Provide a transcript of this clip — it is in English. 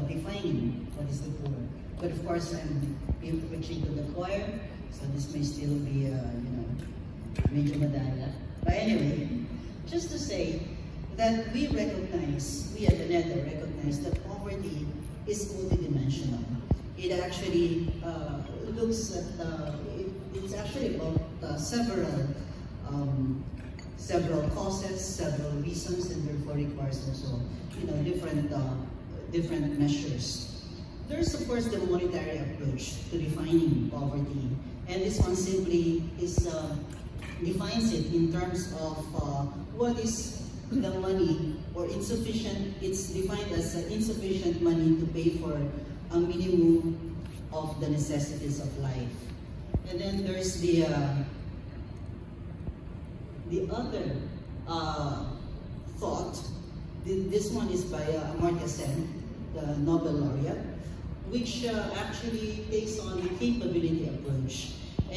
defining what is the poor. But of course, I'm preaching to the choir, so this may still be, medyo madaya. But anyway, just to say that we at the NEDA recognize that poverty is multidimensional. It actually looks at, it's actually about several causes, several reasons, and therefore requires also, different measures. There's of course the monetary approach to defining poverty, and this one simply defines it in terms of what is the money or insufficient. It's defined as insufficient money to pay for a minimum of the necessities of life. And then there's the other thought. This one is by Amartya Sen, the Nobel laureate, which actually takes on the capability approach.